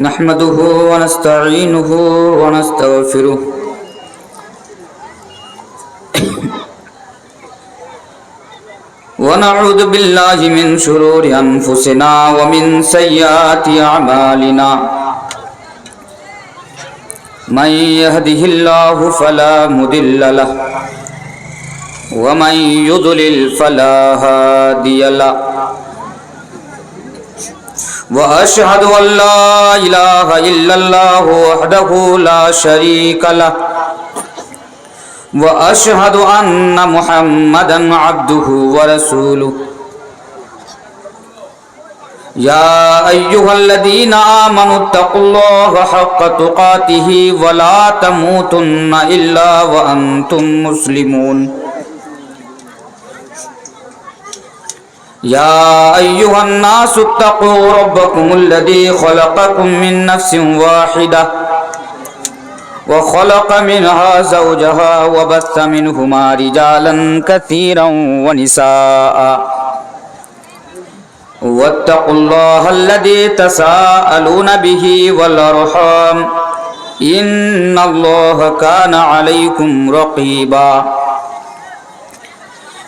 نحمده ونستعينه ونستغفره ونعوذ بالله من شرور أنفسنا ومن سيئات أعمالنا من يهده الله فلا مضل له ومن يضلل فلا هادي له وأشهد أن لا إله إلا الله وحده لا شريك له وأشهد أن محمدا عبده ورسوله يا أيها الذين آمنوا اتقوا الله حق تقاته ولا تموتن إلا وأنتم مسلمون يا أيها الناس اتقوا ربكم الذي خلقكم من نفس واحدة وخلق منها زوجها وبث منهما رجالا كثيرا ونساء واتقوا الله الذي تساءلون به والأرحام إن الله كان عليكم رقيبا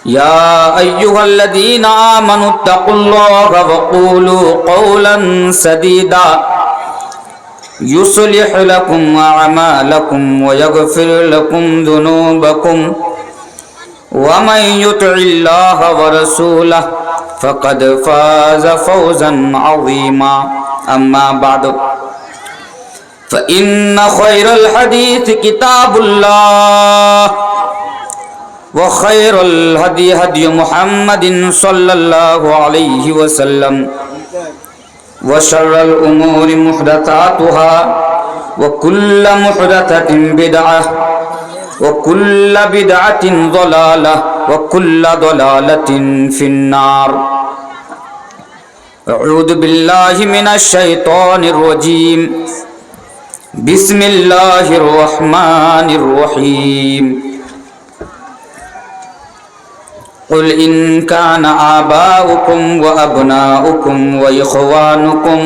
يا أيها الذين آمنوا اتقوا الله وقولوا قولا سديدا يصلح لكم أعمالكم ويغفر لكم ذنوبكم ومن يطع الله ورسوله فقد فاز فوزا عظيما أما بعد فإن خير الحديث كتاب الله وخير الهدي هدي محمد صلى الله عليه وسلم وشر الأمور محدثاتها وكل محدثة بدعة وكل بدعة ضلالة وكل ضلالة في النار أعوذ بالله من الشيطان الرجيم بسم الله الرحمن الرحيم قل إن كان آباؤكم وأبناؤكم وإخوانكم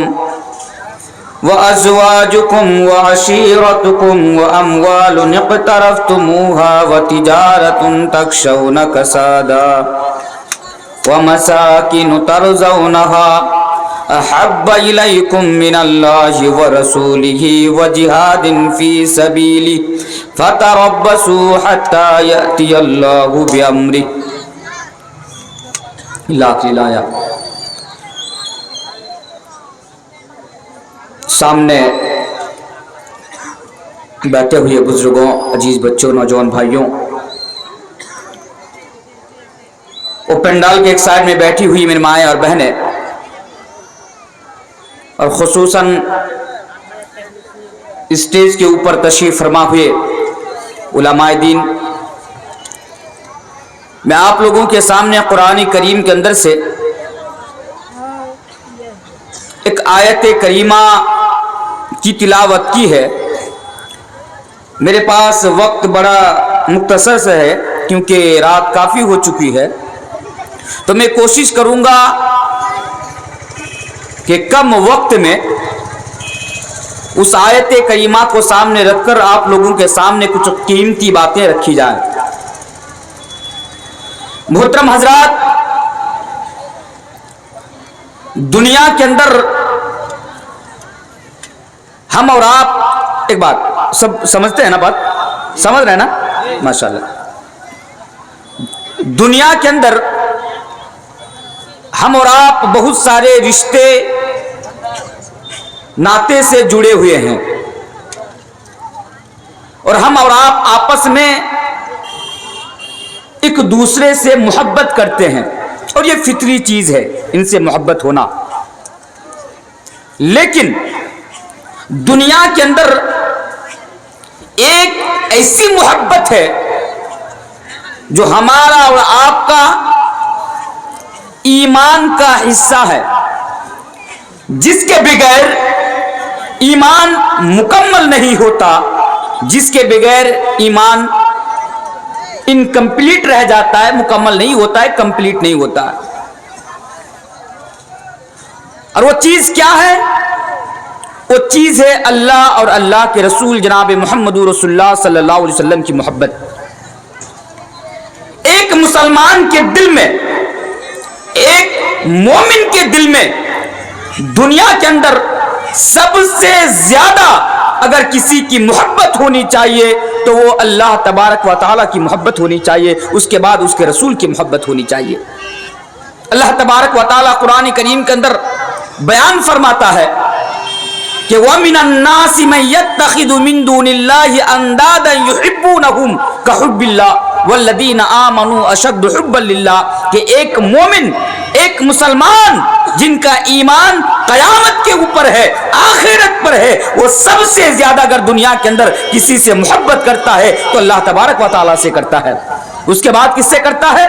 وأزواجكم وعشيرتكم وأموال اقترفتموها وتجارة تخشون كسادها ومساكن ترضونها أحب إليكم من الله ورسوله وجهاد في سبيله فتربصوا حتى يأتي الله بأمره لایا۔ سامنے بیٹھے ہوئے بزرگوں، عزیز بچوں، نوجوان بھائیوں، وہ پنڈال کے ایک سائڈ میں بیٹھی ہوئی میری مائیں اور بہنیں، اور خصوصاً اسٹیج کے اوپر تشریف فرما ہوئے علماء دین، میں آپ لوگوں کے سامنے قرآن کریم کے اندر سے ایک آیت کریمہ کی تلاوت کی ہے۔ میرے پاس وقت بڑا مختصر سے ہے کیونکہ رات کافی ہو چکی ہے، تو میں کوشش کروں گا کہ کم وقت میں اس آیت کریمہ کو سامنے رکھ کر آپ لوگوں کے سامنے کچھ قیمتی باتیں رکھی جائیں۔ محترم حضرات، دنیا کے اندر ہم اور آپ، ایک بات سب سمجھتے ہیں نا، بات سمجھ رہے ہیں نا؟ ماشاءاللہ۔ دنیا کے اندر ہم اور آپ بہت سارے رشتے ناطے سے جڑے ہوئے ہیں، اور ہم اور آپ آپس میں ایک دوسرے سے محبت کرتے ہیں، اور یہ فطری چیز ہے ان سے محبت ہونا۔ لیکن دنیا کے اندر ایک ایسی محبت ہے جو ہمارا اور آپ کا ایمان کا حصہ ہے، جس کے بغیر ایمان مکمل نہیں ہوتا، جس کے بغیر ایمان انکمپلیٹ رہ جاتا ہے، مکمل نہیں ہوتا ہے، کمپلیٹ نہیں ہوتا ہے۔ اور وہ چیز کیا ہے؟ وہ چیز ہے اللہ اور اللہ کے رسول جناب محمد رسول اللہ صلی اللہ علیہ وسلم کی محبت. ایک مسلمان کے دل میں، ایک مومن کے دل میں دنیا کے اندر سب سے زیادہ اگر کسی کی محبت ہونی چاہیے تو وہ اللہ تبارک و تعالیٰ کی محبت ہونی چاہیے، اس کے بعد اس کے رسول کی محبت ہونی چاہیے. اللہ تبارک و تعالیٰ قرآن کریم کے اندر بیان فرماتا ہے کہ وَمِنَ النَّاسِ مَن يَتَّخِذُ مِن دُونِ اللَّهِ أَندَادًا يُحِبُّونَهُمْ كَحُبِّ اللَّهِ وَالَّذِينَ آمَنُوا أَشَدُّ حُبًّا لِلَّهِ کہ ایک مومن، ایک مسلمان جن کا ایمان قیامت کے اوپر ہے، آخرت پر ہے، وہ سب سے زیادہ اگر دنیا کے اندر کسی سے محبت کرتا ہے تو اللہ تبارک و تعالیٰ سے کرتا ہے. اس کے بعد کس سے کرتا ہے؟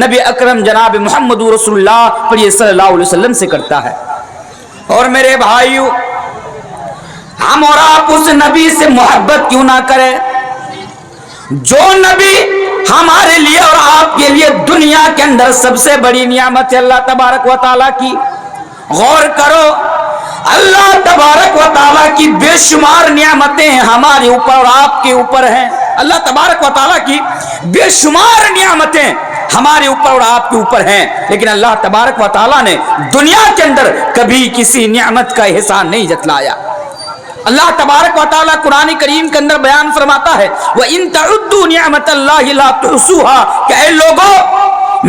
نبی اکرم جناب محمد رسول اللہ صلی اللہ علیہ وسلم سے کرتا ہے. اور میرے بھائیو، ہم اور آپ اس نبی سے محبت کیوں نہ کریں جو نبی ہمارے لیے اور آپ کے لیے دنیا کے اندر سب سے بڑی نعمت ہے اللہ تبارک و تعالیٰ کی. غور کرو، اللہ تبارک و تعالیٰ کی بے شمار نعمتیں ہمارے اوپر اور آپ کے اوپر ہیں. اللہ تبارک و تعالیٰ کی بے شمار نعمتیں ہمارے اوپر اور آپ کے اوپر ہیں، لیکن اللہ تبارک و تعالیٰ نے دنیا کے اندر کبھی کسی نعمت کا احسان نہیں جتلایا. اللہ تبارک و تعالیٰ قرآن کریم کے اندر بیان فرماتا ہے وَإِن تَعُدُّوا نِعْمَةَ اللَّهِ لَا تُحْصُوهَا کہ اے لوگوں،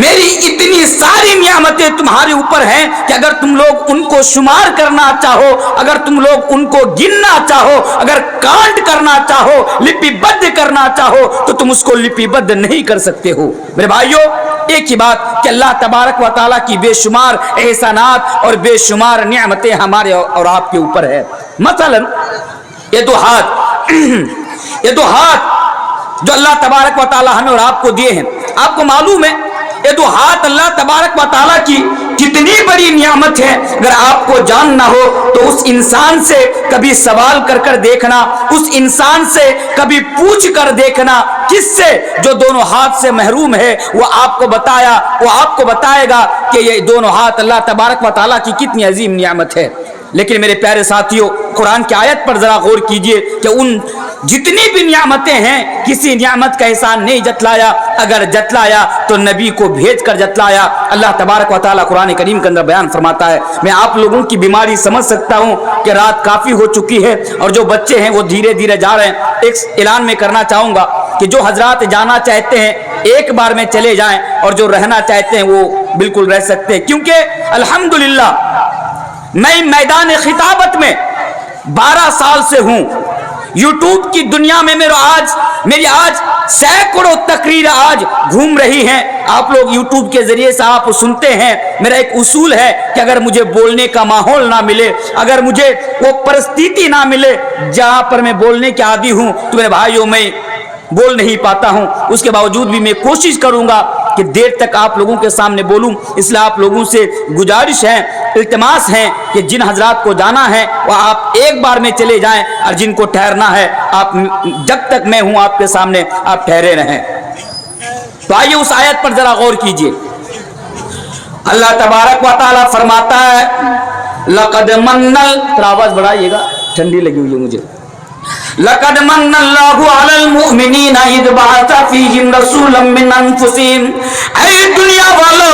میری اتنی ساری نعمتیں تمہارے اوپر ہیں کہ اگر تم لوگ ان کو شمار کرنا چاہو، اگر تم لوگ ان کو گننا چاہو، اگر کاؤنٹ کرنا چاہو، لپی بد کرنا چاہو تو تم اس کو لپی بد نہیں کر سکتے ہو. میرے بھائیو، ایک ہی بات کہ اللہ تبارک و تعالیٰ کی بے شمار احسانات اور بے شمار نعمتیں ہمارے اور آپ کے اوپر ہے. مثلا یہ دو ہاتھ جو اللہ تبارک و تعالیٰ ہمیں اور آپ کو دیے ہیں، آپ کو معلوم ہے یہ دو ہاتھ اللہ تبارک و تعالیٰ کی کتنی بڑی نعمت ہے. اگر آپ کو جاننا ہو تو اس انسان سے کبھی سوال کر دیکھنا، اس انسان سے کبھی پوچھ کر دیکھنا کس سے جو دونوں ہاتھ سے محروم ہے، وہ آپ کو بتائے گا کہ یہ دونوں ہاتھ اللہ تبارک و تعالیٰ کی کتنی عظیم نعمت ہے. لیکن میرے پیارے ساتھیوں، قرآن کی آیت پر ذرا غور کیجئے کہ ان جتنی بھی نعمتیں ہیں کسی نعمت کا احسان نہیں جتلایا، اگر جتلایا تو نبی کو بھیج کر جتلایا. اللہ تبارک و تعالیٰ قرآن کریم کے اندر بیان فرماتا ہے، میں آپ لوگوں کی بیماری سمجھ سکتا ہوں کہ رات کافی ہو چکی ہے اور جو بچے ہیں وہ دھیرے دھیرے جا رہے ہیں. ایک اعلان میں کرنا چاہوں گا کہ جو حضرات جانا چاہتے ہیں ایک بار میں چلے جائیں، اور جو رہنا چاہتے ہیں وہ بالکل رہ سکتے ہیں، کیونکہ الحمدللہ میں میدان خطابت میں 12 سال سے ہوں. یوٹیوب کی دنیا میں میری آج سینکڑوں تقریر آج گھوم رہی ہیں. آپ لوگ یوٹیوب کے ذریعے سے آپ سنتے ہیں. میرا ایک اصول ہے کہ اگر مجھے بولنے کا ماحول نہ ملے، اگر مجھے وہ پرستیتی نہ ملے جہاں پر میں بولنے کے عادی ہوں تو میرے بھائیوں میں بول نہیں پاتا ہوں. اس کے باوجود بھی میں کوشش کروں گا کہ دیر تک آپ لوگوں کے سامنے بولوں. اس لیے آپ لوگوں سے گزارش ہے، التماس ہے کہ جن حضرات کو جانا ہے وہ آپ ایک بار میں چلے جائیں، اور جن کو ٹھہرنا ہے آپ جب تک میں ہوں آپ کے سامنے آپ ٹھہرے رہیں. تو آئیے اس آیت پر ذرا غور کیجئے. اللہ تبارک و تعالیٰ فرماتا ہے لقد من، آواز بڑھائیے گا، ٹھنڈی لگی ہوئی ہے مجھے. لقد من اللہ علی المؤمنین اذ بعث فیہم رسولا من انفسہم. اے دنیا والو،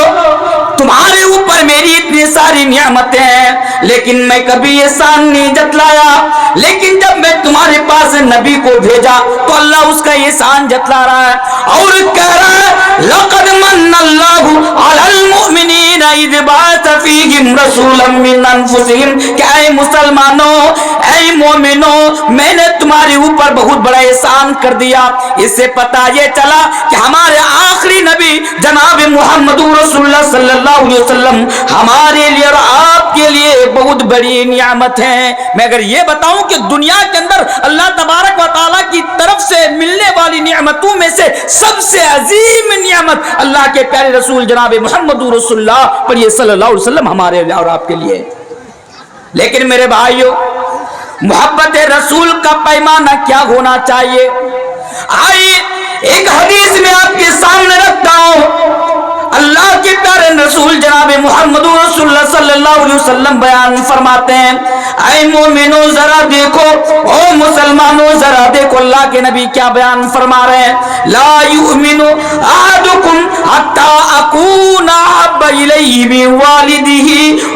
تمہارے اوپر میری اتنی ساری نعمتیں ہیں لیکن میں کبھی احسان نہیں جتلایا. لیکن جب میں تمہارے پاس نبی کو بھیجا تو اللہ اس کا احسان جتلا رہا ہے اور کہہ رہا ہے لقد من اللہ علی المؤمنین اذ بعث فیہم رسولا من انفسہم کہ اے مسلمانوں، اے مومنوں، میں نے تمہارے اوپر بہت بڑا احسان کر دیا. اس سے پتہ یہ چلا کہ ہمارے آخری نبی جناب محمد رسول اللہ صلی اللہ علیہ وسلم ہمارے لیے اور آپ کے لیے بہت بڑی نعمت ہے. میں اگر یہ بتاؤں کہ دنیا کے اندر اللہ تبارک و تعالیٰ کی طرف سے ملنے والی نعمتوں میں سے سب سے عظیم نعمت اللہ کے پیارے رسول جناب محمد رسول اللہ صلی اللہ علیہ وسلم ہمارے لیے اور آپ کے لیے. لیکن میرے بھائیوں، محبت رسول کا پیمانہ کیا ہونا چاہیے؟ آئیے ایک حدیث میں آپ کے سامنے رکھتا ہوں. اللہ کے پیارے رسول جناب محمد رسول اللہ صلی اللہ علیہ وسلم بیان فرماتے ہیں، اے مومنو ذرا دیکھو، او مسلمانوں ذرا دیکھو، اللہ کے نبی کیا بیان فرما رہے ہیں، لا یؤمن احدکم حتی اکون احب الیہ من والدہ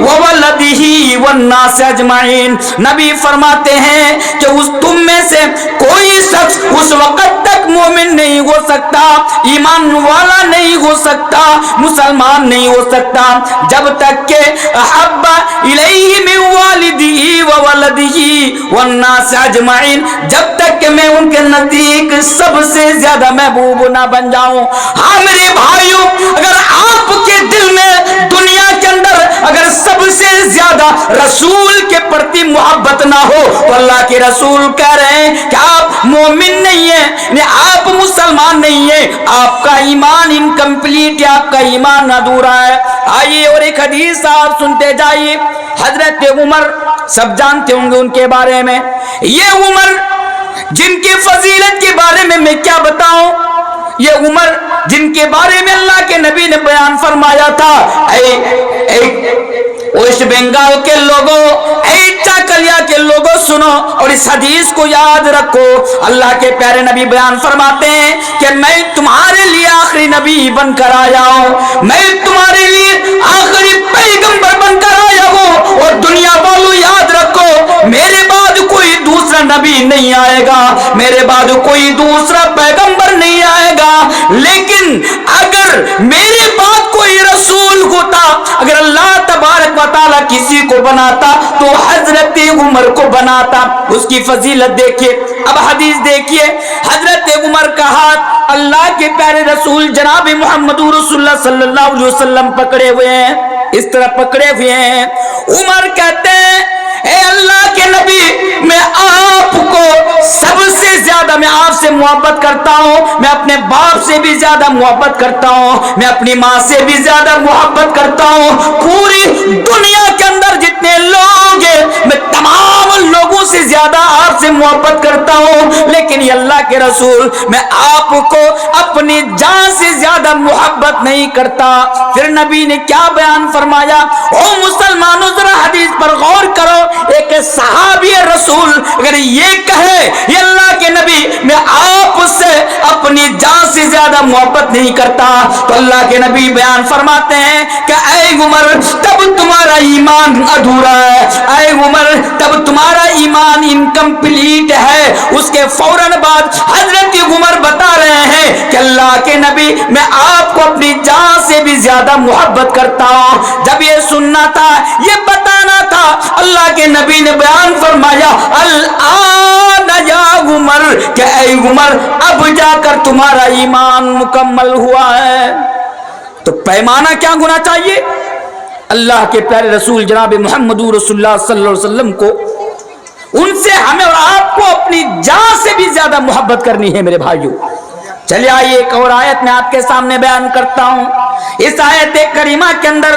وولدہ والناس اجمعین۔ نبی فرماتے ہیں کہ تم میں سے کوئی شخص اس وقت تک مومن نہیں ہو سکتا، ایمان والا نہیں ہو سکتا، مسلمان نہیں ہو سکتا، جب تک کہ احب الیہ من والدہ وولدہ والناس اجمعین، جب تک کہ میں ان کے نزدیک سب سے زیادہ محبوب نہ بن جاؤں۔ ہاں میرے بھائیوں، اگر آپ کے دل میں دنیا کے اندر اگر سب سے زیادہ رسول کے پرتی محبت نہ ہو تو اللہ کے رسول کہہ رہے ہیں کہ آپ مومن نہیں ہیں، آپ مسلمان نہیں ہیں، آپ کا ایمان انکمپلیٹ ہے، آپ کا ایمان ادھورا ہے۔ آئیے اور ایک حدیث آپ سنتے جائیے، حضرت عمر سب جانتے ہوں گے ان کے بارے میں، یہ عمر جن کی فضیلت کے بارے میں کیا بتاؤں، یہ عمر جن کے بارے میں اللہ کے نبی نے بیان فرمایا تھا، ویسٹ بنگال کے لوگوں، چاکلیا کے لوگوں سنو اور اس حدیث کو یاد رکھو۔ اللہ کے پیارے نبی بیان فرماتے ہیں کہ میں تمہارے لیے آخری نبی بن کر آیا ہوں، میں تمہارے لیے آخری پیغمبر بن کر آیا ہوں، اور دنیا والوں یاد رکھو میرے بعد کوئی دوسرا نبی نہیں آئے گا، میرے بعد کوئی دوسرا پیغمبر نہیں آئے گا، لیکن اگر میرے بعد کوئی رسول ہوتا، اگر اللہ تبارک و تعالیٰ کسی کو بناتا تو حضرت عمر کو بناتا۔ اس کی فضیلت دیکھیے، اب حدیث دیکھیے، حضرت عمر کا ہاتھ اللہ کے پیارے رسول جناب محمد رسول اللہ صلی اللہ علیہ وسلم پکڑے ہوئے ہیں، اس طرح پکڑے ہوئے ہیں۔ عمر کہتے ہیں اے اللہ کے نبی، میں آپ کو سب سے زیادہ، میں آپ سے محبت کرتا ہوں، میں اپنے باپ سے بھی زیادہ محبت کرتا ہوں، میں اپنی ماں سے بھی زیادہ محبت کرتا ہوں، پوری دنیا کے اندر جتنے لوگ ہیں میں تمام لوگوں سے زیادہ آپ سے محبت کرتا ہوں، لیکن یہ اللہ کے رسول میں آپ کو اپنی جان سے زیادہ محبت نہیں کرتا۔ پھر نبی نے کیا بیان فرمایا، او مسلمانوں ذرا حدیث پر غور کرو، ایک صحابی رسول اگر یہ کہے یہ اللہ کے نبی میں آپ سے اپنی جان سے زیادہ محبت نہیں کرتا، تو اللہ کے نبی بیان فرماتے ہیں کہ اے عمر تب تمہارا ایمان ادھورا ہے، اے عمر تب تمہارا ایمان انکمپلیٹ ہے۔ اس کے فوراً بعد حضرت عمر بتا رہے ہیں کہ اللہ کے نبی میں آپ کو اپنی جان سے بھی زیادہ محبت کرتا ہوں۔ جب یہ سننا تھا، یہ بتانا تھا، اللہ کے نبی نے بیان فرمایا الآن یا عمر کہ اے عمر اب جا کر تمہارا ایمان مکمل ہوا ہے۔ تو پیمانہ کیا ہونا چاہیے؟ اللہ کے پیارے رسول جناب محمد رسول اللہ صلی اللہ علیہ وسلم کو، ان سے ہمیں اور آپ کو اپنی جان سے بھی زیادہ محبت کرنی ہے میرے بھائیوں۔ چلیے آئیے ایک اور آیت میں آپ کے سامنے بیان کرتا ہوں۔ اس آیت کریمہ کے اندر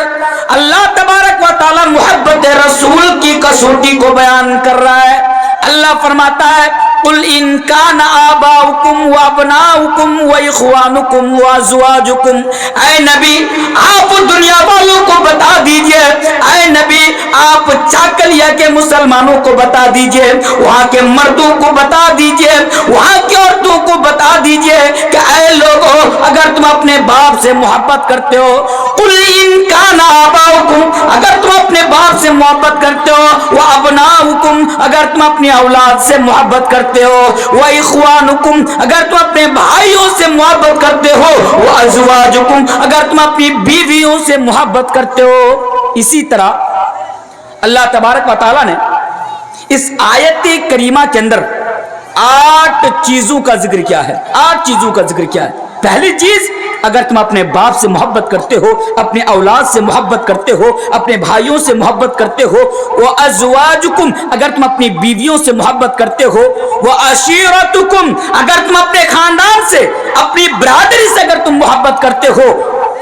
اللہ تبارک و تعالی محبت رسول کی کسوٹی کو بیان کر رہا ہے۔ اللہ فرماتا ہے قل ان کان آباؤکم وابناؤکم واخوانکم وازواجکم، اے نبی آپ دنیا والوں کو بتا دیجئے، اے نبی آپ چاکلیا کے مسلمانوں کو بتا دیجئے، وہاں کے مردوں کو بتا دیجئے، وہاں کی عورتوں کو بتا دیجئے کہ اے لوگوں اگر تم اپنے باپ سے محبت کرتے ہو، قل ان کان آباؤکم اگر تم اپنے باپ سے محبت کرتے ہو، وابناؤکم اگر تم اپنی اولاد سے محبت کرتے ہو، وَإِخْوَانُكُمْ اگر تم اپنے بھائیوں سے محبت کرتے ہو، وَأَزْوَاجُكُمْ اگر تم اپنی بیویوں سے محبت کرتے ہو۔ اسی طرح اللہ تبارک و تعالیٰ نے اس آیت کریمہ کے اندر 8 چیزوں کا ذکر کیا ہے، 8 چیزوں کا ذکر کیا ہے۔ پہلی چیز، اگر تم اپنے باپ سے محبت کرتے ہو، اپنے اولاد سے محبت کرتے ہو، اپنے بھائیوں سے محبت کرتے ہو، وَأَزْوَاجُكُمْ اگر تم اپنی بیویوں سے محبت کرتے ہو، وَعَشِيرَتُكُمْ اگر تم اپنے خاندان سے، اپنی برادری سے اگر تم محبت کرتے ہو،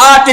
8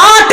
8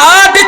8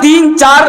3-4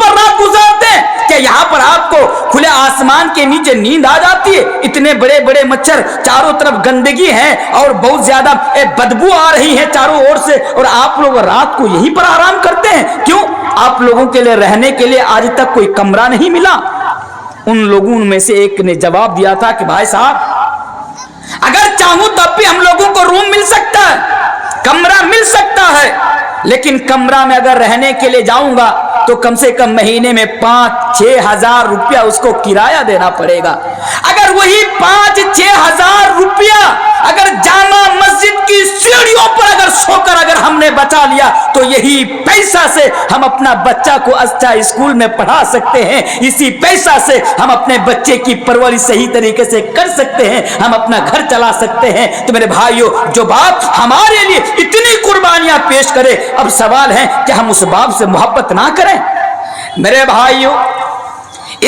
پر رات گزارتے ہیں کہ یہاں پر آپ کو کھلے آسمان کے نیچے نیند آ جاتی ہے؟ اتنے بڑے بڑے مچھر، چاروں طرف گندگی ہے اور بہت زیادہ بدبو آ رہی ہے چاروں اور سے، اور آپ لوگ رات کو یہیں پر آرام کرتے ہیں؟ کیوں؟ آپ لوگوں کے لیے رہنے کے لیے آج تک کوئی کمرہ نہیں ملا؟ ان لوگوں میں سے ایک نے جواب دیا تھا کہ بھائی صاحب، اگر چاہوں تو اب بھی ہم لوگوں کو روم مل سکتا ہے، کمرہ مل سکتا ہے، لیکن کمرہ میں اگر رہنے کے لیے جاؤں گا تو کم سے کم مہینے میں 5-6 ہزار روپیہ اس کو کرایہ دینا پڑے گا۔ اگر وہی 5-6 ہزار روپیہ اگر جامع مسجد کی سیڑھیوں پر اگر سو کر اگر ہم نے بچا لیا تو یہی پیسہ سے ہم اپنا بچہ کو اچھا اسکول میں پڑھا سکتے ہیں، اسی پیسہ سے ہم اپنے بچے کی پرورش صحیح طریقے سے کر سکتے ہیں، ہم اپنا گھر چلا سکتے ہیں۔ تو میرے بھائیوں، جو باپ ہمارے لیے اتنی قربانیاں پیش کرے، اب سوال ہے کہ ہم اس باپ سے محبت نہ کریں؟ میرے بھائیوں،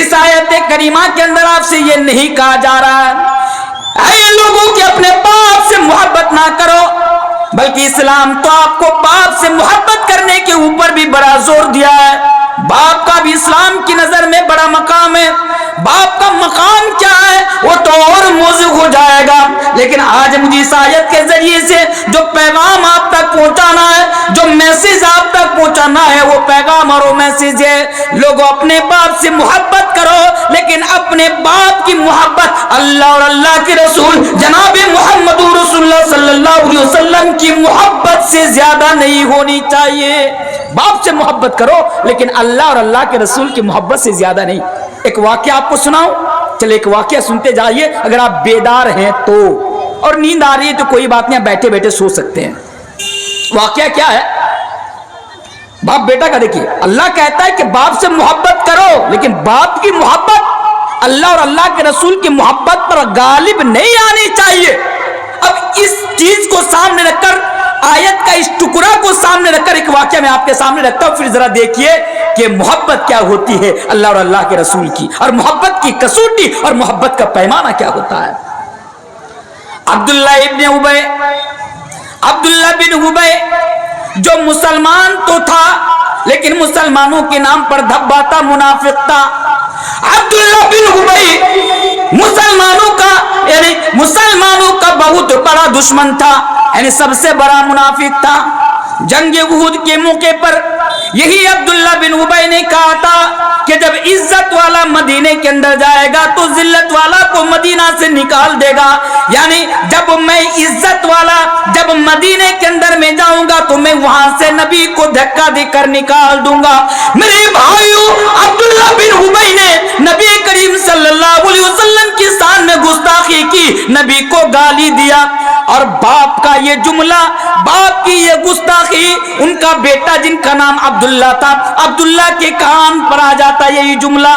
اس آیت کریمہ کے اندر آپ سے یہ نہیں کہا جا رہا ہے اے لوگوں کہ اپنے باپ سے محبت نہ کرو، بلکہ اسلام تو آپ کو باپ سے محبت کرنے کے اوپر بھی بڑا زور دیا ہے۔ باپ کا بھی اسلام کی نظر میں بڑا مقام ہے۔ باپ کا مقام کیا ہے وہ تو اور موضوع ہو جائے گا، لیکن آج مجھے اس آیت کے ذریعے سے جو پیغام آپ تک پہنچانا ہے، جو میسج آپ تک پہنچانا ہے، وہ پیغام اور وہ میسج ہے، لوگوں اپنے باپ سے محبت کرو، لیکن اپنے باپ کی محبت اللہ اور اللہ کے رسول جناب محمد رسول اللہ صلی اللہ علیہ وسلم کی محبت سے زیادہ نہیں ہونی چاہیے۔ باپ سے محبت کرو لیکن اللہ اور اللہ کے رسول کی محبت سے زیادہ نہیں۔ ایک واقعہ آپ کو سناؤں؟ چلے ایک واقعہ سنتے جائیے، اگر آپ بیدار ہیں تو، اور نیند آ رہی ہے تو کوئی بات نہیں، بیٹھے بیٹھے سو سکتے ہیں۔ واقعہ کیا ہے؟ باپ بیٹا کا دیکھیے، اللہ کہتا ہے کہ باپ سے محبت کرو، لیکن باپ کی محبت اللہ اور اللہ کے رسول کی محبت پر غالب نہیں آنی چاہیے۔ اب اس چیز کو سامنے رکھ کر، آیت کا اس ٹکڑا کو سامنے رکھ کر ایک واقعہ میں آپ کے سامنے رکھتا ہوں، پھر ذرا دیکھیے کہ محبت کیا ہوتی ہے اللہ اور اللہ کے رسول کی، اور محبت کی کسوٹی اور محبت کا پیمانہ کیا ہوتا ہے۔ عبداللہ بن ابی جو مسلمان تو تھا لیکن مسلمانوں کے نام پر دھبا تھا، منافق تھا۔ عبداللہ بن ابی مسلمانوں کا بہت بڑا دشمن تھا، یعنی سب سے بڑا منافق تھا۔ جنگ احد کے موقع پر یہی عبداللہ بن ابی نے کہا تھا کہ جب عزت والا مدینے کے اندر جائے گا تو ذلت والا کو مدینہ سے نکال دے گا، یعنی جب میں عزت والا جب مدینے کے اندر میں جاؤں گا تو میں وہاں سے نبی کو دھکا دے کر نکال دوں گا۔ میرے بھائیوں، عبداللہ بن ابی نے نبی کریم صلی اللہ علیہ وسلم کی شان میں گستاخی کی، نبی کو گالی دیا، اور باپ کا یہ جملہ، باپ کی یہ گستاخی، ان کا بیٹا جن کا نام عبداللہ تھا، عبداللہ کے کان پر آ جاتا یہی جملہ۔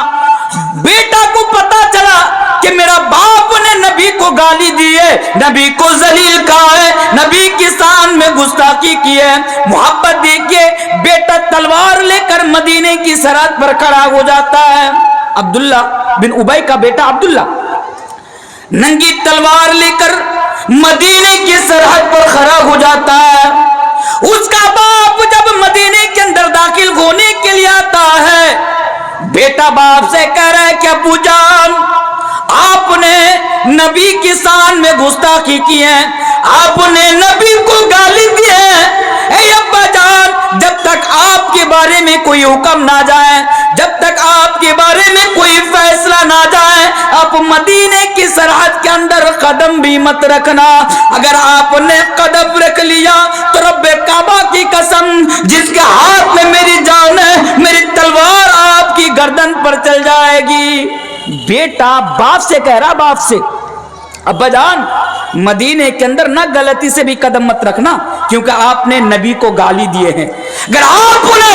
بیٹا کو پتا چلا کہ میرا باپ نے نبی کو گالی دی ہے، نبی کو ذلیل کہا ہے، نبی کی شان میں گستاخی کی ہے۔ محبت دیکھیے، بیٹا تلوار لے کر مدینے کی سرحد پر کھڑا ہو جاتا ہے۔ عبداللہ بن ابی کا بیٹا عبداللہ ننگی تلوار لے کر مدینے کی سرحد پر کھڑا ہو جاتا ہے۔ اس کا باپ جب مدینے کے اندر داخل ہونے کے لیے آتا ہے، بیٹا باپ سے کہہ رہا ہے کہ ابو جان، آپ نے نبی کی شان میں گستاخی کی ہے، آپ نے نبی کو گالی دی ہے۔ اے ابا جان، جب تک آپ کے بارے میں کوئی حکم نہ جائے، جب تک آپ کے بارے میں کوئی فیصلہ نہ جائے، آپ مدینے کی سرحد کے اندر قدم بھی مت رکھنا۔ اگر آپ نے قدم رکھ لیا تو رب کعبہ کی قسم، جس کے ہاتھ میں میری جان ہے، میری تلوار آپ کی گردن پر چل جائے گی۔ بیٹا باپ سے کہہ رہا، باپ سے، ابا جان مدینے کے اندر نہ غلطی سے بھی قدم مت رکھنا، کیونکہ آپ نے نبی کو گالی دیے ہیں۔ اگر آپ نے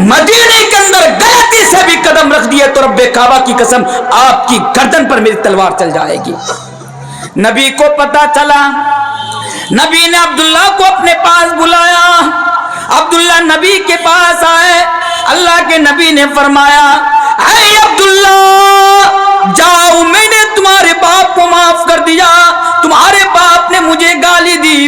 مدینے کے اندر غلطی سے بھی قدم رکھ دیے تو رب کعبہ کی قسم آپ کی گردن پر میری تلوار چل جائے گی۔ نبی کو پتا چلا، نبی نے عبداللہ کو اپنے پاس بلایا۔ عبداللہ نبی کے پاس آئے، اللہ کے نبی نے فرمایا، اے عبداللہ جاؤ، میں نے تمہارے باپ کو معاف کر دیا، تمہارے باپ نے مجھے گالی دی،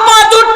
5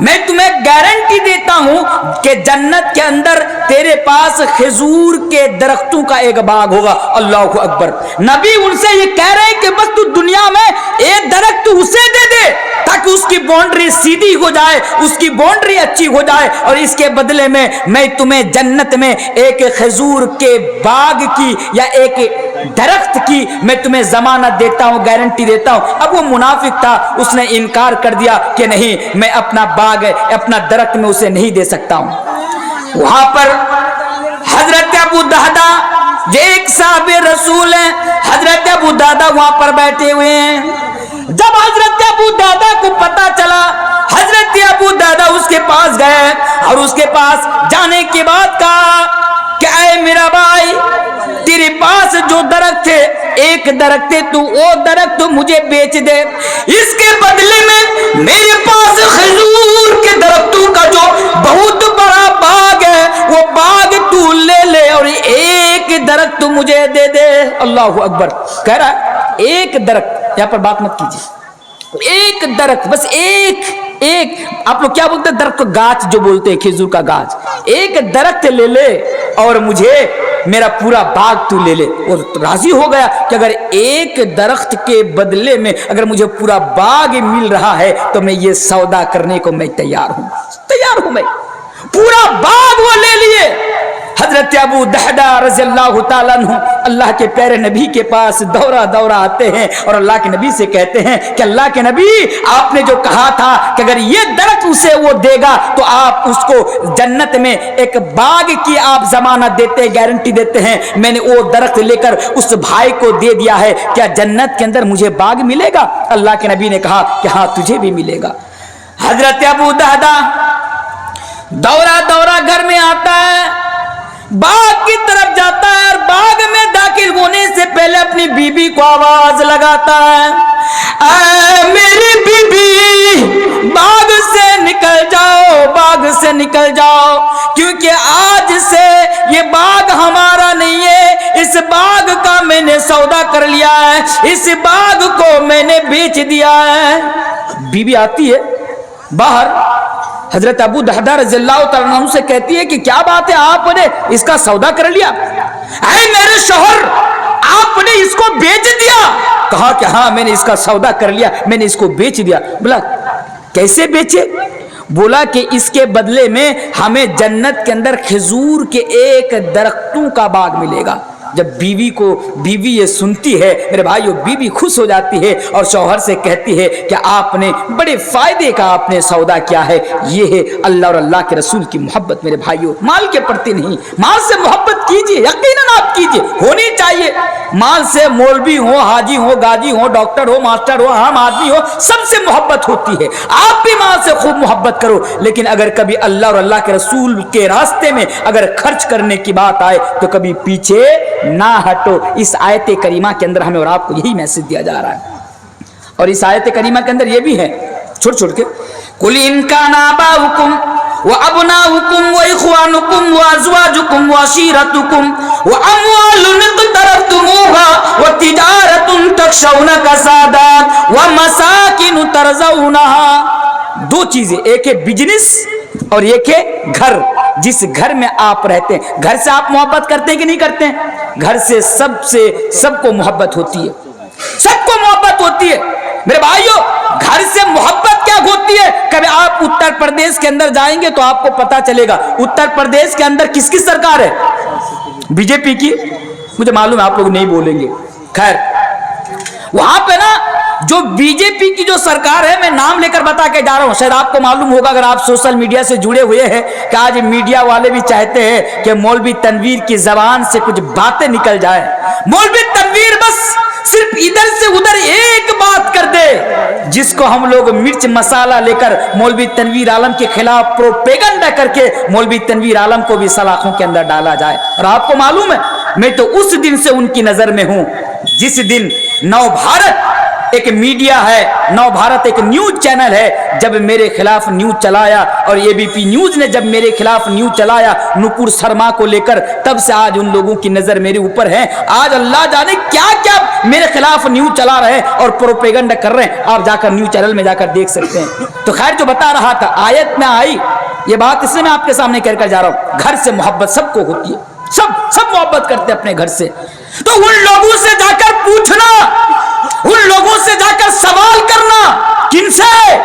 میں تمہیں گارنٹی دیتا ہوں کہ جنت کے اندر تیرے پاس کھجور کے درختوں کا ایک باغ ہوگا. اللہ اکبر. نبی ان سے یہ کہہ رہے ہیں کہ بس تو دنیا میں ایک درخت اسے دے دے تاکہ اس کی باؤنڈری سیدھی ہو جائے, اس کی باؤنڈری اچھی ہو جائے, اور اس کے بدلے میں تمہیں جنت میں ایک کھجور کے باغ کی یا ایک درخت کی میں تمہیں ضمانت دیتا ہوں, گارنٹی دیتا ہوں. اب وہ منافق تھا, اس نے انکار کر دیا کہ نہیں, میں اپنا باغ اپنا درخت میں اسے نہیں دے سکتا ہوں. وہاں پر حضرت ابو دہدہ جو ایک صحابی رسول ہیں, حضرت ابو دہدہ وہاں پر بیٹھے ہوئے ہیں. جب حضرت ابو دہدہ کو پتا چلا, حضرت ابو دہدہ اس کے پاس گئے اور اس کے پاس جانے کے بعد کہا کہ اے میرا بھائی, تیرے پاس جو درخت ہے ایک درخت ہے, تو وہ درخت مجھے بیچ دے, اس کے بدلے میں میرے پاس کھجور کے درختوں کا جو بہت بڑا باغ ہے وہ باغ تو لے لے اور ایک درخت مجھے دے دے. اللہ اکبر. کہہ رہا ہے ایک درخت, یہاں پر بات مت کیجیے, ایک درخت, بس ایک. آپ لوگ کیا بولتے ہیں, درخت گاچ جو بولتے ہیں, کھجور کا گاچ. ایک درخت لے لے اور مجھے میرا پورا باغ تو لے لے. اور راضی ہو گیا کہ اگر ایک درخت کے بدلے میں اگر مجھے پورا باغ مل رہا ہے تو میں یہ سودا کرنے کو میں تیار ہوں. میں پورا باغ وہ لے لیے. حضرت ابو دہدہ رضی اللہ تعالیٰ عنہ اللہ کے پیارے نبی کے پاس دورہ آتے ہیں اور اللہ کے نبی سے کہتے ہیں کہ اللہ کے نبی, آپ نے جو کہا تھا کہ اگر یہ درخت اسے وہ دے گا تو آپ اس کو جنت میں ایک باغ کی آپ ضمانت دیتے ہیں, گارنٹی دیتے ہیں. میں نے وہ درخت لے کر اس بھائی کو دے دیا ہے, کیا جنت کے اندر مجھے باغ ملے گا؟ اللہ کے نبی نے کہا کہ ہاں تجھے بھی ملے گا. حضرت ابو دہدہ دورہ گھر میں آتا ہے, باغ کی طرف جاتا ہے اور باغ میں داخل ہونے سے پہلے اپنی بیوی کو آواز لگاتا ہے, اے میری بیوی باغ سے نکل جاؤ, باغ سے نکل جاؤ, کیونکہ آج سے یہ باغ ہمارا نہیں ہے, اس باغ کا میں نے سودا کر لیا ہے, اس باغ کو میں نے بیچ دیا ہے. بیوی آتی ہے باہر, حضرت ابو دہدہ رضی اللہ تعالیٰ عنہ سے کہتی ہے کہ کیا بات ہے, آپ نے اس کا سودا کر لیا؟ اے میرے شوہر, آپ نے اس کو بیچ دیا؟ کہا کہ ہاں میں نے اس کا سودا کر لیا, میں نے اس کو بیچ دیا. بولا کیسے بیچے؟ بولا کہ اس کے بدلے میں ہمیں جنت کے اندر کھجور کے ایک درختوں کا باغ ملے گا. جب بیوی یہ سنتی ہے میرے بھائیو, بیوی خوش ہو جاتی ہے اور شوہر سے کہتی ہے کہ آپ نے بڑے فائدے کا آپ نے سودا کیا ہے. یہ ہے اللہ اور اللہ کے رسول کی محبت. میرے بھائیو, مال کے پرتی نہیں, مال سے محبت کیجیے, یقیناً آپ کیجیے, ہونی چاہیے. مال سے مولوی ہو, حاجی ہو, غازی ہو, ڈاکٹر ہو, ماسٹر ہو, عام آدمی ہو, سب سے محبت ہوتی ہے. آپ بھی مال سے خوب محبت کرو, لیکن اگر کبھی اللہ اور اللہ کے رسول کے راستے میں اگر خرچ کرنے کی بات آئے تو کبھی پیچھے نہ ہٹو. اس آیت کریمہ کے اندر ہمیں اور آپ کو یہی میسج دیا جا رہا ہے. اور اس آیت کریمہ کے اندر یہ بھی ہے چھوٹ کے, قُلْ إِنْ كَانَ آبَاؤُكُمْ وَأَبْنَاؤُكُمْ وَإِخْوَانُكُمْ وَأَزْوَاجُكُمْ وَعَشِيرَتُكُمْ وَأَمْوَالٌ اقْتَرَفْتُمُوهَا وَتِجَارَةٌ تَخْشَوْنَ كَسَادَهَا وَمَسَاكِنُ تَرْضَوْنَهَا. دو چیزیں, ایک ہے بزنس اور ایک ہے گھر. جس گھر میں آپ رہتے ہیں, گھر سے آپ محبت کرتے ہیں کہ نہیں کرتے ہیں؟ گھر سے سب کو محبت ہوتی ہے, سب کو محبت ہوتی ہے. میرے بھائیو, گھر سے محبت کیا ہوتی ہے؟ کبھی آپ اتر پردیش کے اندر جائیں گے تو آپ کو پتا چلے گا اتر پردیش کے اندر کس کی سرکار ہے؟ بی جے پی کی. مجھے معلوم ہے آپ لوگ نہیں بولیں گے, خیر وہاں پہ نا جو بی جے پی کی جو سرکار ہے, میں نام لے کر بتا کے جا رہا ہوں, شاید آپ کو معلوم ہوگا اگر آپ سوشل میڈیا سے جڑے ہوئے ہیں کہ آج میڈیا والے بھی چاہتے ہیں کہ مولوی تنویر کی زبان سے کچھ باتیں نکل جائے. مولوی تنویر بس صرف ادھر سے ادھر ایک بات کر دے جس کو ہم لوگ مرچ مسالہ لے کر مولوی تنویر عالم کے خلاف پروپیگنڈا کر کے مولوی تنویر عالم کو بھی سلاخوں کے اندر ڈالا جائے. اور آپ کو معلوم ہے میں تو اس دن سے ان کی نظر میں ہوں جس دن نو بھارت ایک میڈیا ہے، نو بھارت ایک نیوز چینل ہے، جب میرے خلاف نیوز چلایا، اور اے بی پی نیوز نے جب میرے خلاف نیوز چلایا نپور شرما کو لے کر، تب سے آج ان لوگوں کی نظر میرے اوپر ہے۔ آج اللہ جانے کیا کیا میرے خلاف نیوز چلا رہے ہیں اور پروپیگنڈا کر رہے ہیں، آپ جا کر نیوز چینل میں جا کر دیکھ سکتے ہیں۔ تو خیر جو بتا رہا تھا، آیت میں آئی یہ بات، اس لیے میں آپ کے سامنے کہہ کر جا رہا ہوں، گھر سے محبت سب کو ہوتی ہے، سب محبت کرتے ہیں اپنے گھر سے، تو ان لوگوں سے جا کر پوچھنا، ان لوگوں سے جا کر سوال کرنا، کن سے؟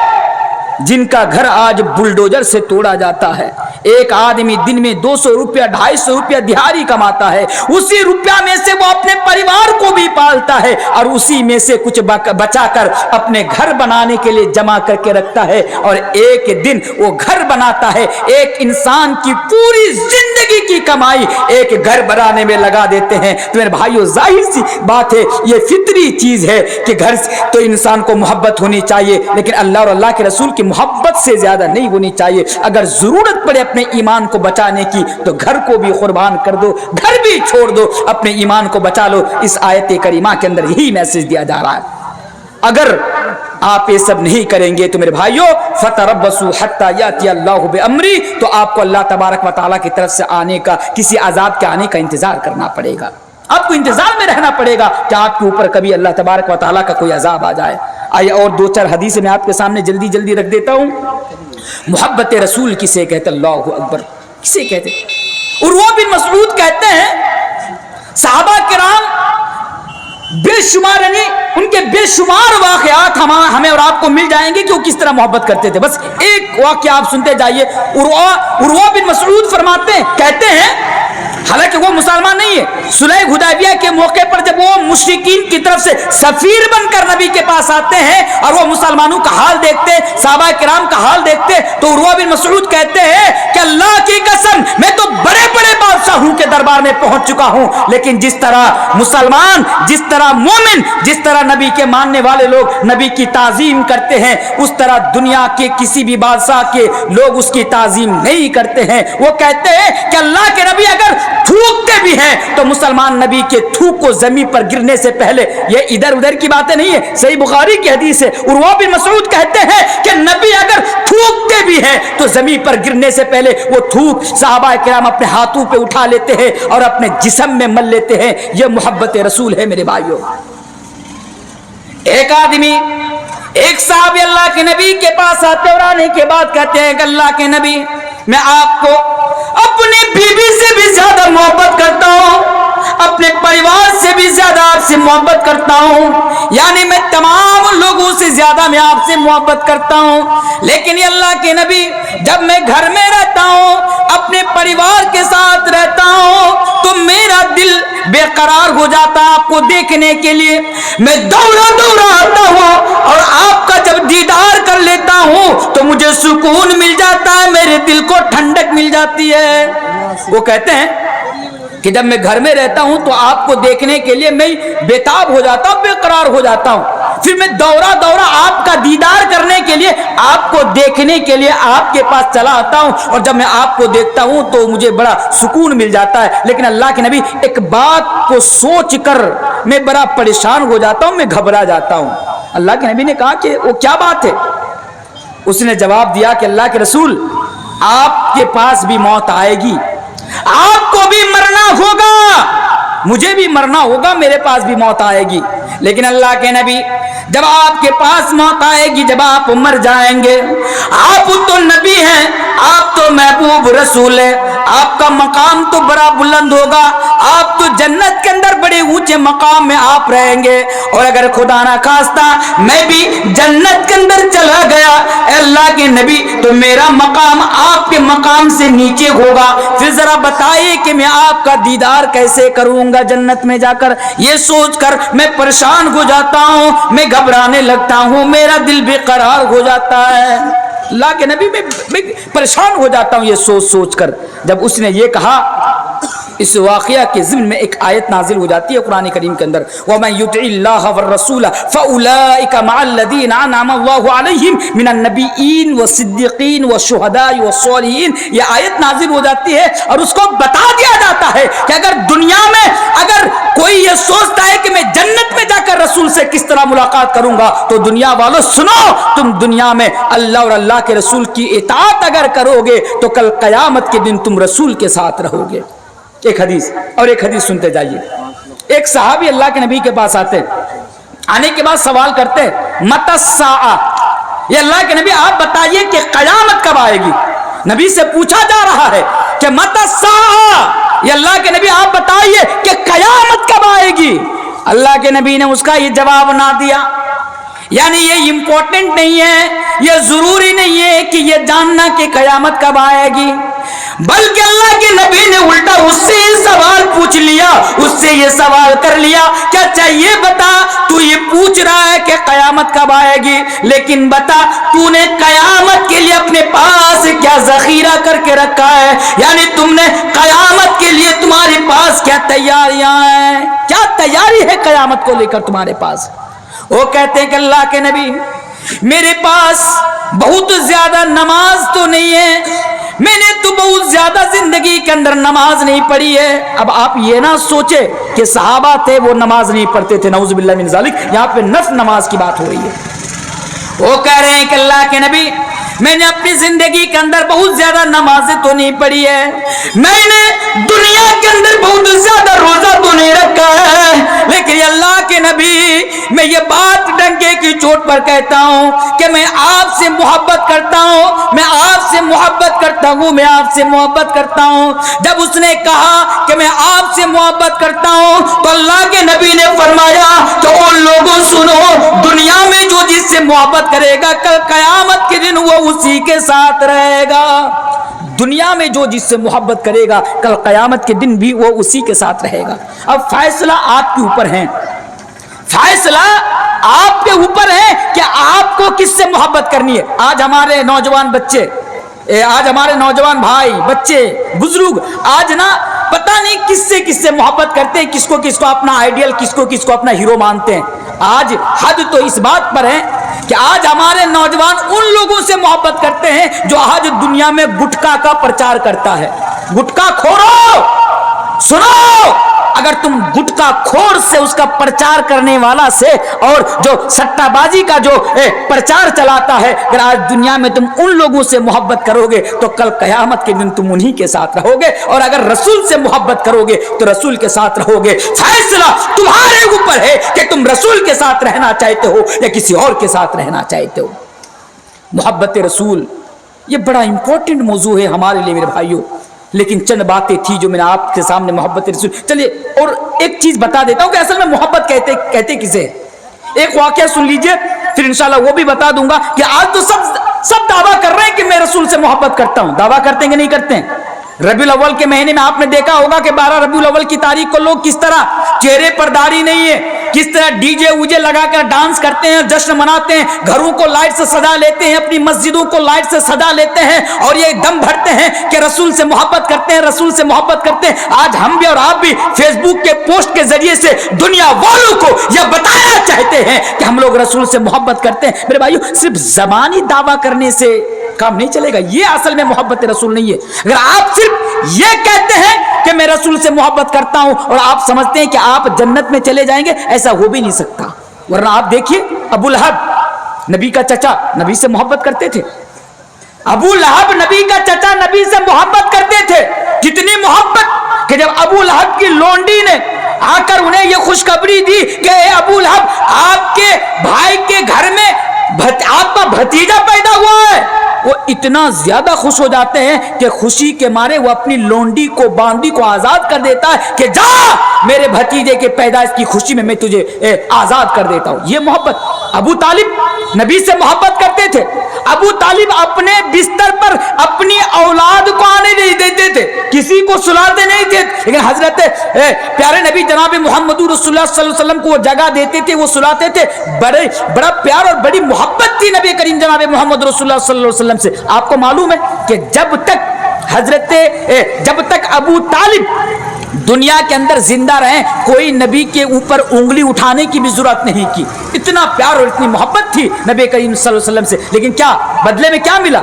جن کا گھر آج بلڈوزر سے توڑا جاتا ہے۔ ایک آدمی دن میں 200 روپیہ 250 روپیہ دہاڑی کماتا ہے، اسی روپیہ میں سے وہ اپنے پریوار کو بھی پالتا ہے، اور اسی میں سے کچھ بچا کر اپنے گھر بنانے کے لیے جمع کر کے رکھتا ہے، اور ایک دن وہ گھر بناتا ہے۔ ایک انسان کی پوری زندگی کی کمائی ایک گھر بنانے میں لگا دیتے ہیں۔ تو میرے بھائیو ظاہر سی بات ہے، یہ فطری چیز ہے کہ گھر تو انسان کو محبت ہونی چاہیے، لیکن اللہ اور اللہ کے رسول کی محبت سے زیادہ نہیں ہونی چاہیے۔ اگر ضرورت پڑے اپنے ایمان کو بچانے کی تو گھر کو بھی قربان کر دو، گھر بھی چھوڑ دو، اپنے ایمان کو بچا لو۔ اس آیت کریمہ کے اندر یہی میسج دیا جا رہا ہے۔ اگر آپ یہ سب نہیں کریں گے تو میرے بھائیو فتربصوا حتی یاتی اللہ بامری، تو آپ کو اللہ تبارک و تعالیٰ کی طرف سے آنے کا، کسی عذاب کے آنے کا انتظار کرنا پڑے گا، آپ کو انتظار میں رہنا پڑے گا کہ آپ کے اوپر کبھی اللہ تبارک و تعالیٰ کا کوئی عذاب آ جائے۔ آئیے اور دو چار حدیث میں آپ کے سامنے جلدی جلدی رکھ دیتا ہوں۔ محبت رسول کسے کہتے؟ اللہ اکبر، کسے کہتے؟ عروہ بن مسعود کہتے ہیں صحابہ کرام بے شمار، یعنی ان کے بے شمار واقعات ہمیں اور آپ کو مل جائیں گے کہ وہ کس طرح محبت کرتے تھے۔ بس ایک واقعہ آپ سنتے جائیے۔ عروہ بن مسعود فرماتے ہیں، کہتے ہیں، حالانکہ وہ مسلمان نہیں ہے، صلح حدیبیہ کے موقع پر جب وہ مشرکین کی طرف سے سفیر بن کر نبی کے پاس آتے ہیں اور وہ مسلمانوں کا حال دیکھتے، صحابہ کرام کا حال دیکھتے، تو عروہ بن مسعود کہتے ہیں کہ اللہ کی قسم میں تو بڑے بڑے بادشاہوں کے دربار میں پہنچ چکا ہوں، لیکن جس طرح مسلمان، جس طرح مومن، جس طرح نبی کے ماننے والے لوگ نبی کی تعظیم کرتے ہیں، اس طرح دنیا کے کسی بھی بادشاہ کے لوگ اس کی تعظیم نہیں کرتے ہیں۔ وہ کہتے ہیں کہ اللہ کے نبی اگر تھوکتے بھی ہیں تو مسلمان نبی کے تھوک کو زمین پر گرنے سے پہلے، یہ ادھر ادھر کی باتیں نہیں ہے، صحیح بخاری کی حدیث ہے، عروہ بن مسعود کہتے ہیں کہ نبی اگر تھوکتے بھی ہیں تو زمین پر گرنے سے پہلے وہ تھوک صحابہ کرام اپنے ہاتھوں پہ اٹھا لیتے ہیں اور اپنے جسم میں مل لیتے ہیں۔ یہ محبت رسول ہے میرے بھائیوں۔ ایک آدمی، ایک صحابی اللہ کے نبی کے پاس آتے اور آنے کے بعد کہتے ہیں کہ اللہ کے نبی، میں آپ کو اپنی بیوی سے بھی زیادہ محبت کرتا ہوں، اپنے پریوار سے بھی زیادہ آپ سے محبت کرتا ہوں، یعنی میں تمام لوگوں سے زیادہ میں آپ سے محبت کرتا ہوں، لیکن یہ اللہ کے نبی جب میں گھر میں رہتا ہوں، اپنے پریوار کے ساتھ رہتا ہوں، تو میرا دل بے قرار ہو جاتا ہے آپ کو دیکھنے کے لیے، میں دوڑا دوڑا آتا ہوں اور آپ کا جب دیدار کر لیتا ہوں تو مجھے سکون مل جاتا ہے، میرے دل کو ٹھنڈک مل جاتی ہے۔ وہ کہتے ہیں کہ جب میں گھر میں رہتا ہوں تو آپ کو دیکھنے کے لیے میں بےتاب ہو جاتا ہوں، بے قرار ہو جاتا ہوں، پھر میں دورہ دورہ آپ کا دیدار کرنے کے لیے، آپ کو دیکھنے کے لیے آپ کے پاس چلا آتا ہوں، اور جب میں آپ کو دیکھتا ہوں تو مجھے بڑا سکون مل جاتا ہے۔ لیکن اللہ کے نبی ایک بات کو سوچ کر میں بڑا پریشان ہو جاتا ہوں، میں گھبرا جاتا ہوں۔ اللہ کے نبی نے کہا کہ وہ کیا بات ہے؟ اس نے جواب دیا کہ اللہ کے رسول، آپ کے پاس بھی موت آئے گی، آپ کو بھی مرنا ہوگا، مجھے بھی مرنا ہوگا، میرے پاس بھی موت آئے گی، لیکن اللہ کے نبی جب آپ کے پاس موت آئے گی، جب آپ مر جائیں گے، آپ تو نبی ہیں، آپ تو محبوب رسول ہیں، آپ کا مقام تو بڑا بلند ہوگا، آپ تو جنت کے اندر بڑے اونچے مقام میں آپ رہیں گے، اور اگر خدا نہ خواستہ میں بھی جنت کے اندر چلا گیا اے اللہ کے نبی تو میرا مقام آپ کے مقام سے نیچے ہوگا، پھر ذرا بتائیے کہ میں آپ کا دیدار کیسے کروں گا جنت میں جا کر؟ یہ سوچ کر میں پریشان ہو جاتا ہوں، میں گھبرانے لگتا ہوں، میرا دل بے قرار ہو جاتا ہے۔ اللہ کے نبی میں پریشان ہو جاتا ہوں یہ سوچ سوچ کر۔ جب اس نے یہ کہا اس واقعہ کے ضمن میں ایک آیت نازل ہو جاتی ہے قرآن کریم کے اندر، وَمَن يُطِعِ اللَّهَ وَالرَّسُولَ فَأُولَٰئِكَ مَعَ الَّذِينَ أَنْعَمَ اللَّهُ عَلَيْهِمْ مِنَ النَّبِيِّينَ وَالصِّدِّيقِينَ وَالشُّهَدَاءِ وَالصَّالِحِينَ۔ یہ آیت نازل ہو جاتی ہے اور اس کو بتا دیا جاتا ہے کہ اگر دنیا میں اگر کوئی یہ سوچتا ہے کہ میں جنت میں جا کر رسول سے کس طرح ملاقات کروں گا، تو دنیا والوں سنو، تم دنیا میں اللہ اور اللہ کے رسول کی اطاعت اگر کرو گے تو کل قیامت کے دن تم رسول کے ساتھ رہو گے۔ ایک حدیث اور ایک حدیث سنتے جائیے۔ ایک صحابی اللہ کے نبی کے پاس آتے، آنے کے بعد سوال کرتے متی الساعہ، یہ اللہ کے نبی آپ بتائیے کہ قیامت کب آئے گی۔ نبی سے پوچھا جا رہا ہے کہ متی الساعہ، یہ اللہ کے نبی آپ بتائیے کہ قیامت کب آئے گی۔ اللہ کے نبی نے اس کا یہ جواب نہ دیا، یعنی یہ امپورٹنٹ نہیں ہے، یہ ضروری نہیں ہے کہ یہ جاننا کہ قیامت کب آئے گی، بلکہ اللہ کے نبی نے الٹا اس سے یہ سوال پوچھ لیا، اس سے یہ سوال کر لیا کہ اچھا یہ بتا، تو یہ پوچھ رہا ہے کہ قیامت کب آئے گی، لیکن بتا تو نے قیامت کے لیے اپنے پاس کیا ذخیرہ کر کے رکھا ہے، یعنی تم نے قیامت کے لیے تمہارے پاس کیا تیاریاں ہیں، کیا تیاری ہے قیامت کو لے کر تمہارے پاس۔ وہ کہتے ہیں کہ اللہ کے نبی میرے پاس بہت زیادہ نماز تو نہیں ہے، میں نے تو بہت زیادہ زندگی کے اندر نماز نہیں پڑھی ہے۔ اب آپ یہ نہ سوچے کہ صحابہ تھے وہ نماز نہیں پڑھتے تھے، نعوذ باللہ من ذالک، یہاں پہ نفل نماز کی بات ہو رہی ہے۔ وہ کہہ رہے ہیں کہ اللہ کے نبی میں نے اپنی زندگی کے اندر بہت زیادہ نمازیں تو نہیں پڑھی ہے، میں نے دنیا کے اندر بہت زیادہ روزہ تو نہیں رکھا ہے، لیکن اللہ کے نبی میں یہ بات ڈنکے کی چوٹ پر کہتا ہوں کہ میں آپ سے محبت کرتا ہوں، میں آپ سے محبت کرتا ہوں، میں آپ سے محبت کرتا ہوں۔ جب اس نے کہا کہ میں آپ سے محبت کرتا ہوں تو اللہ کے نبی نے فرمایا کہ ان لوگوں سنو، دنیا میں جو جس سے محبت کرے گا کل قیامت کے دن وہ اسی کے ساتھ رہے گا۔ دنیا میں جو جس سے محبت کرے گا کل قیامت کے دن بھی وہ اسی کے ساتھ رہے گا۔ اب فیصلہ آپ کے اوپر ہے، فیصلہ آپ کے اوپر ہے کہ آپ کو کس سے محبت کرنی ہے۔ آج ہمارے نوجوان بچے، آج ہمارے نوجوان بھائی بچے بزرگ آج نا پتہ نہیں کس سے محبت کرتے ہیں، کس کو اپنا آئیڈیل، کس کو اپنا ہیرو مانتے ہیں۔ آج حد تو اس بات پر ہے کہ آج ہمارے نوجوان ان لوگوں سے محبت کرتے ہیں جو آج دنیا میں گٹکا کا پرچار کرتا ہے۔ گٹکا کھورو سنو، اگر تم گٹکا خور سے اس کا پرچار کرنے والا سے اور جو سٹا بازی کا جو پرچار چلاتا ہے، اگر آج دنیا میں تم ان لوگوں سے محبت کرو گے تو کل قیامت کے دن تم انہی کے ساتھ رہو گے، اور اگر رسول سے محبت کرو گے تو رسول کے ساتھ رہو گے۔ فیصلہ تمہارے اوپر ہے کہ تم رسول کے ساتھ رہنا چاہتے ہو یا کسی اور کے ساتھ رہنا چاہتے ہو۔ محبت رسول یہ بڑا امپورٹنٹ موضوع ہے ہمارے لیے میرے بھائیوں، لیکن چند باتیں تھی جو میں نے آپ کے سامنے محبت رسول، چلیے اور ایک چیز بتا دیتا ہوں کہ اصل میں محبت کہتے کسے۔ ایک واقعہ سن لیجئے، پھر انشاءاللہ وہ بھی بتا دوں گا کہ آج تو سب دعویٰ کر رہے ہیں کہ میں رسول سے محبت کرتا ہوں، دعویٰ کرتے ہیں کہ نہیں کرتے ہیں۔ ربیع الاول کے مہینے میں آپ نے دیکھا ہوگا کہ 12 ربیع الاول کی تاریخ کو لوگ کس طرح چہرے پر داڑھی نہیں ہے، کس طرح ڈی جے وجے لگا کر ڈانس کرتے ہیں، جشن مناتے ہیں، گھروں کو لائٹ سے سجا لیتے ہیں، اپنی مسجدوں کو لائٹ سے سجا لیتے ہیں اور یہ دم بھرتے ہیں کہ رسول سے محبت کرتے ہیں، رسول سے محبت کرتے ہیں۔ آج ہم بھی اور آپ بھی فیس بک کے پوسٹ کے ذریعے سے دنیا والوں کو یہ بتانا چاہتے ہیں کہ ہم لوگ رسول سے محبت کرتے ہیں۔ میرے بھائیو، صرف زبانی دعویٰ کرنے سے کام نہیں چلے گا، یہ اصل میں محبت رسول نہیں ہے۔ اگر آپ صرف یہ کہتے ہیں کہ میں رسول سے محبت کرتا ہوں اور آپ سمجھتے ہیں کہ آپ جنت میں چلے جائیں گے، ایسا ہو بھی نہیں سکتا۔ ورنہ آپ دیکھیے ابو لہب نبی کا چچا، نبی سے محبت کرتے تھے۔ ابو لہب نبی کا چچا نبی سے محبت کرتے تھے، کتنی محبت کہ جب ابو لہب کی لونڈی نے آ کر انہیں یہ خوشخبری دی کہ اے ابو لہب، آپ کے بھائی کے گھر میں آپ کا بھتیجا پیدا ہوا ہے، وہ اتنا زیادہ خوش ہو جاتے ہیں کہ خوشی کے مارے وہ اپنی لونڈی کو باندی کو آزاد کر دیتا ہے کہ جا میرے بھتیجے کے پیدائش کی خوشی میں تجھے آزاد کر دیتا ہوں۔ یہ محبت۔ ابو طالب نبی سے محبت کرتے تھے۔ ابو طالب اپنے بستر پر اپنی اولاد کو آنے نہیں دیتے تھے، کسی کو سلاتے نہیں تھے، لیکن حضرت پیارے نبی جناب محمد رسول اللہ صلی اللہ علیہ وسلم کو وہ جگہ دیتے تھے، وہ سلاتے تھے۔ بڑا پیار اور بڑی محبت تھی نبی کریم جناب محمد رسول اللہ صلی اللہ علیہ وسلم سے۔ آپ کو معلوم ہے کہ جب تک جب تک ابو طالب دنیا کے اندر زندہ رہے کوئی نبی کے اوپر انگلی اٹھانے کی بھی ضرورت نہیں کی. اتنا پیار اور اتنی محبت تھی نبی کریم صلی اللہ علیہ وسلم سے. لیکن کیا بدلے میں کیا ملا؟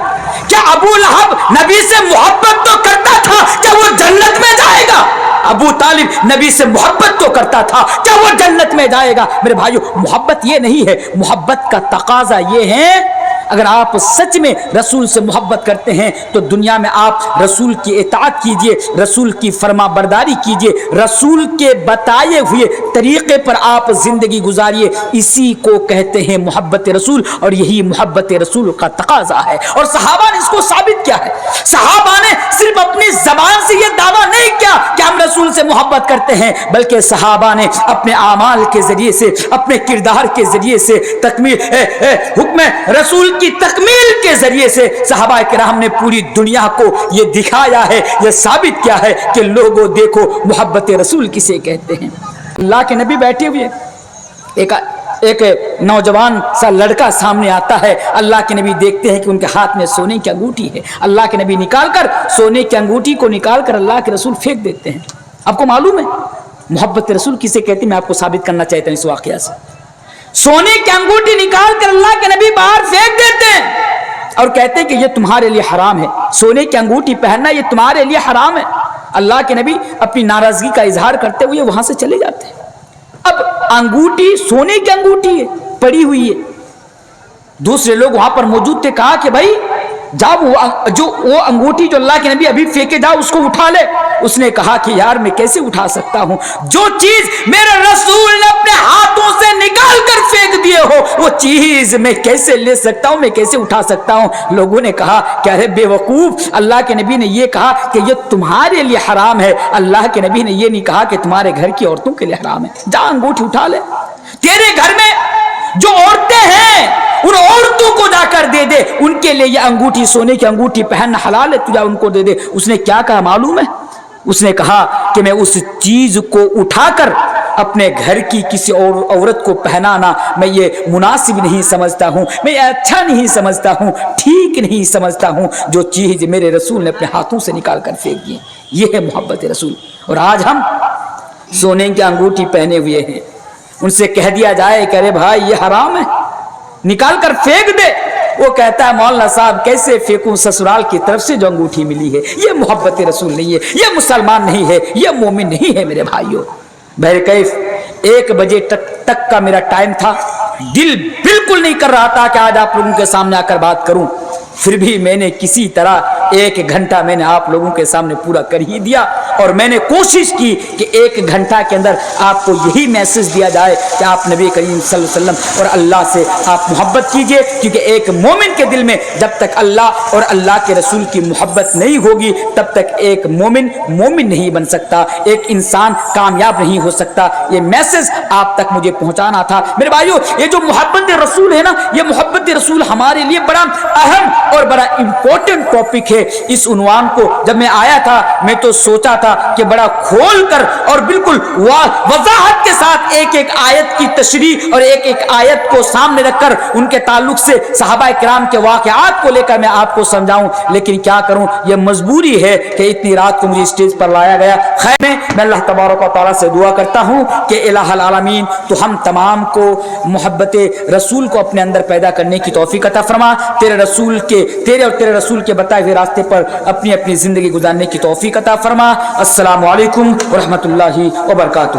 کیا ابو لہب نبی سے محبت تو کرتا تھا، کیا وہ جنت میں جائے گا؟ ابو طالب نبی سے محبت تو کرتا تھا، کیا وہ جنت میں جائے گا؟ میرے بھائیو، محبت یہ نہیں ہے. محبت کا تقاضا یہ ہے، اگر آپ سچ میں رسول سے محبت کرتے ہیں تو دنیا میں آپ رسول کی اطاعت کیجئے، رسول کی فرما برداری کیجئے، رسول کے بتائے ہوئے طریقے پر آپ زندگی گزاریے. اسی کو کہتے ہیں محبت رسول، اور یہی محبت رسول کا تقاضا ہے. اور صحابہ نے اس کو ثابت کیا ہے. صحابہ نے صرف اپنی زبان سے یہ دعویٰ نہیں کیا کہ ہم رسول سے محبت کرتے ہیں، بلکہ صحابہ نے اپنے اعمال کے ذریعے سے، اپنے کردار کے ذریعے سے، حکم رسول کی تکمیل کے ذریعے سے صحابہ کرام نے پوری دنیا کو یہ دکھایا ہے، یہ ثابت کیا ہے کہ لوگوں دیکھو محبت رسول کسے کہتے ہیں. اللہ کے نبی بیٹھے ہوئے، ایک نوجوان سا لڑکا سامنے آتا ہے. اللہ کے نبی دیکھتے ہیں کہ ان کے ہاتھ میں سونے کی انگوٹھی ہے. اللہ کے نبی نکال کر سونے کی انگوٹھی کو نکال کر اللہ کے رسول پھینک دیتے ہیں. آپ کو معلوم ہے محبت رسول کسے کہتے ہیں؟ میں آپ کو ثابت کرنا چاہتا ہوں اس واقعہ سے. سونے کی انگوٹھی نکال کر اللہ کے نبی باہر پھینک دیتے ہیں اور کہتے ہیں کہ یہ تمہارے لیے حرام ہے. سونے کی انگوٹھی پہننا یہ تمہارے لیے حرام ہے. اللہ کے نبی اپنی ناراضگی کا اظہار کرتے ہوئے وہاں سے چلے جاتے ہیں. اب انگوٹھی سونے کی انگوٹھی ہے، پڑی ہوئی ہے. دوسرے لوگ وہاں پر موجود تھے. کہا کہ بھائی جب وہ انگوٹھی جو اللہ کے نبی ابھی پھینکے جاؤ اس کو اٹھا لے. اس نے کہا کہ یار میں کیسے اٹھا سکتا ہوں؟ جو چیز میرے رسول نے اپنے ہاتھوں سے نکال کر پھینک دیے ہو وہ چیز میں کیسے لے سکتا ہوں، میں کیسے اٹھا سکتا ہوں؟ لوگوں نے کہا کہ ارے بے وقوف، اللہ کے نبی نے یہ کہا کہ یہ تمہارے لیے حرام ہے. اللہ کے نبی نے یہ نہیں کہا کہ تمہارے گھر کی عورتوں کے لیے حرام ہے. جا انگوٹھی اٹھا لے. تیرے گھر میں جو عورتیں ہیں ان عورتوں کو جا کر دے دے، ان کے لیے یہ انگوٹھی سونے کی انگوٹھی پہننا حلال ہے، تو جا ان کو دے دے. اس نے کیا کہا معلوم ہے؟ اس نے کہا کہ میں اس چیز کو اٹھا کر اپنے گھر کی کسی اور عورت کو پہنانا میں یہ مناسب نہیں سمجھتا ہوں، میں یہ اچھا نہیں سمجھتا ہوں، ٹھیک نہیں سمجھتا ہوں جو چیز میرے رسول نے اپنے ہاتھوں سے نکال کر پھینک دی. یہ ہے محبت رسول. اور آج ہم سونے کی انگوٹھی پہنے ہوئے ہیں، ان سے کہہ دیا جائے کہ ارے بھائی یہ حرام ہے، نکال کر پھینک دے. وہ کہتا ہے مولانا صاحب کیسے پھینکوں، سسرال کی طرف سے جو انگوٹھی ملی ہے. یہ محبت رسول نہیں ہے، یہ مسلمان نہیں ہے، یہ مومن نہیں ہے. میرے بھائیوں بہرکیف 1 بجے تک کا میرا ٹائم تھا. دل بالکل نہیں کر رہا تھا کہ آج آپ لوگوں کے سامنے آ کر بات کروں، پھر بھی میں نے کسی طرح 1 گھنٹہ میں نے آپ لوگوں کے سامنے پورا کر ہی دیا. اور میں نے کوشش کی کہ 1 گھنٹہ کے اندر آپ کو یہی میسج دیا جائے کہ آپ نبی کریم صلی اللہ علیہ وسلم اور اللہ سے آپ محبت کیجئے. کیونکہ ایک مومن کے دل میں جب تک اللہ اور اللہ کے رسول کی محبت نہیں ہوگی تب تک ایک مومن نہیں بن سکتا، ایک انسان کامیاب نہیں ہو سکتا. یہ میسج آپ تک مجھے پہنچانا تھا. میرے بھائیو یہ جو محبت رسول ہے نا، یہ محبت رسول ہمارے لیے بڑا اہم اور بڑا امپورٹنٹ ٹاپک ہے. اس عنوان کو جب میں آیا تھا میں تو سوچا تھا کہ بڑا کھول کر اور بالکل وضاحت کے ساتھ ایک آیت کی تشریح اور ایک آیت کو سامنے رکھ کر ان کے تعلق سے صحابہ کرام کے واقعات کو لے کر میں آپ کو سمجھاؤں. لیکن کیا کروں، یہ مجبوری ہے کہ اتنی رات کو مجھے اسٹیج پر لایا گیا. خیر میں اللہ تبارک و تعالیٰ سے دعا کرتا ہوں کہ الہ العالمین تو ہم تمام کو محبت رسول کو اپنے اندر پیدا کرنے کی توفیق عطا فرما. تیرے اور تیرے رسول کے بتائے ہوئے راستے پر اپنی زندگی گزارنے کی توفیق عطا فرما. السلام علیکم ورحمۃ اللہ وبرکاتہ.